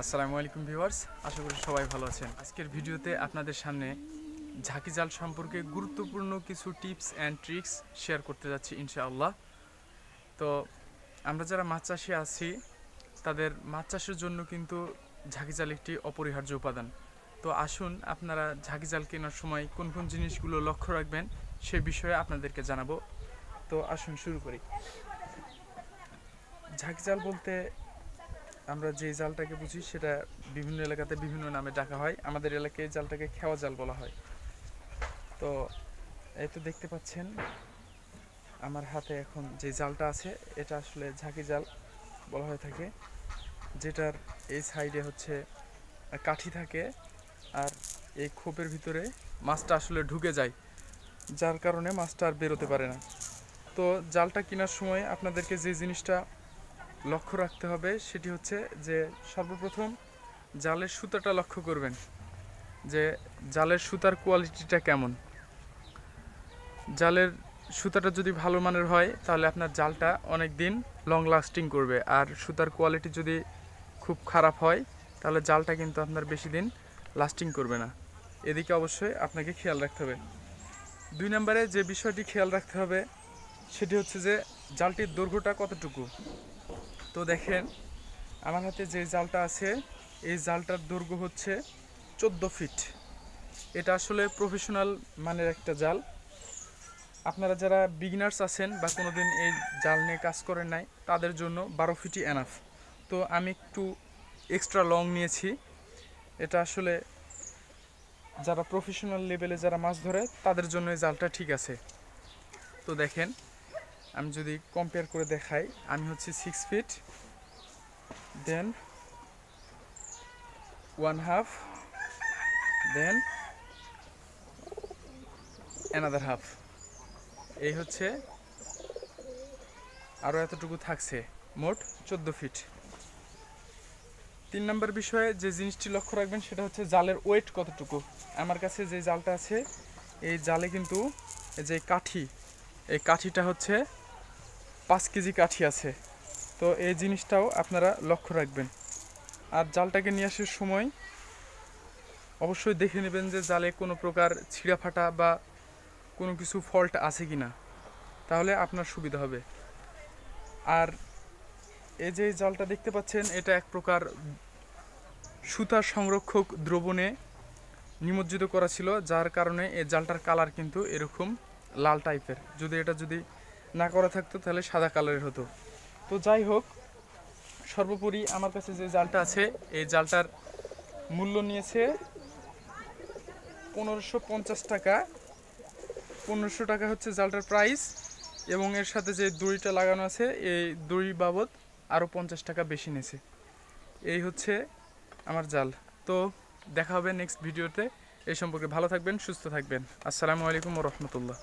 আসসালামু আলাইকুম ভিউয়ার্স, আশা করি সবাই ভালো আছেন। আজকের ভিডিওতে আপনাদের সামনে ঝাঁকি জাল সম্পর্কে গুরুত্বপূর্ণ কিছু টিপস অ্যান্ড ট্রিক্স শেয়ার করতে যাচ্ছি ইনশাআল্লাহ। তো আমরা যারা মাছ চাষি আছি তাদের মাছ চাষের জন্য কিন্তু ঝাঁকি জাল একটি অপরিহার্য উপাদান। তো আসুন আপনারা ঝাঁকি জাল কেনার সময় কোন কোন জিনিসগুলো লক্ষ্য রাখবেন সে বিষয়ে আপনাদেরকে জানাবো। তো আসুন শুরু করি। ঝাঁকি জাল বলতে আমরা যে জালটাকে বুঝি সেটা বিভিন্ন এলাকাতে বিভিন্ন নামে ডাকা হয়। আমাদের এলাকায় জালটাকে খেওয়া জাল বলা হয়। তো এই তো দেখতে পাচ্ছেন আমার হাতে এখন যে জালটা আছে এটা আসলে ঝাঁকি জাল বলা হয়ে থাকে, যেটার এই সাইডে হচ্ছে কাঠি থাকে আর এই খোপের ভিতরে মাছটা আসলে ঢুকে যায়, যার কারণে মাছটা আর বেরোতে পারে না। তো জালটা কেনার সময় আপনাদেরকে যে জিনিসটা লক্ষ্য রাখতে হবে সেটি হচ্ছে যে সর্বপ্রথম জালের সুতাটা লক্ষ্য করবেন, যে জালের সুতার কোয়ালিটিটা কেমন। জালের সুতাটা যদি ভালো মানের হয় তাহলে আপনার জালটা অনেক দিন লং লাস্টিং করবে, আর সুতার কোয়ালিটি যদি খুব খারাপ হয় তাহলে জালটা কিন্তু আপনার বেশি দিন লাস্টিং করবে না। এদিকে অবশ্যই আপনাকে খেয়াল রাখতে হবে। 2 নম্বরে যে বিষয়টি খেয়াল রাখতে হবে সেটি হচ্ছে যে জালটির দৈর্ঘ্যটা কতটুকু। তো দেখেন আমার হাতে যে জালটা আছে এই জালটার দৈর্ঘ্য হচ্ছে 14 ফিট। এটা আসলে প্রফেশনাল মানের একটা জাল। আপনারা যারা বিগিনার্স আছেন বা কোনোদিন এই জাল নিয়ে কাজ করেন নাই তাদের জন্য 12 ফিটই এনাফ। তো আমি একটু এক্সট্রা লং নিয়েছি। এটা আসলে যারা প্রফেশনাল লেভেলে যারা মাছ ধরে তাদের জন্য এই জালটা ঠিক আছে। তো দেখেন আমি যদি কম্পেয়ার করে দেখাই, আমি হচ্ছে 6 ফিট, দেন 1/2, দেন অ্যানাদার হাফ, এই হচ্ছে আরও এতটুকু থাকছে, মোট 14 ফিট। 3 নম্বর বিষয়ে যে জিনিসটি লক্ষ্য রাখবেন সেটা হচ্ছে জালের ওয়েট কতটুকু। আমার কাছে যে জালটা আছে এই জালে কিন্তু যে কাঠি, এই কাঠিটা হচ্ছে 5 কেজি কাঠি আছে। তো এই জিনিসটাও আপনারা লক্ষ্য রাখবেন। আর জালটাকে নিয়ে আসার সময় অবশ্যই দেখে নেবেন যে জালে কোনো প্রকার ছিঁড়া ফাটা বা কোনো কিছু ফল্ট আছে কি না, তাহলে আপনার সুবিধা হবে। আর এই যে জালটা দেখতে পাচ্ছেন এটা এক প্রকার সুতার সংরক্ষক দ্রবণে নিমজ্জিত করা ছিল, যার কারণে এই জালটার কালার কিন্তু এরকম লাল টাইপের। যদি না করা থাকতো তাহলে সাদা কালারের হতো। তো যাই হোক, সর্বোপরি আমার কাছে যে জালটা আছে এই জালটার মূল্য নিয়েছে 1550 টাকা। 1500 টাকা হচ্ছে জালটার প্রাইস, এবং এর সাথে যে দড়িটা লাগানো আছে এই দড়ি বাবদ আরও 50 টাকা বেশি নিয়েছে। এই হচ্ছে আমার জাল। তো দেখা হবে নেক্সট ভিডিওতে। এই সম্পর্কে ভালো থাকবেন, সুস্থ থাকবেন। আসসালামু আলাইকুম ওয়া রাহমাতুল্লাহ।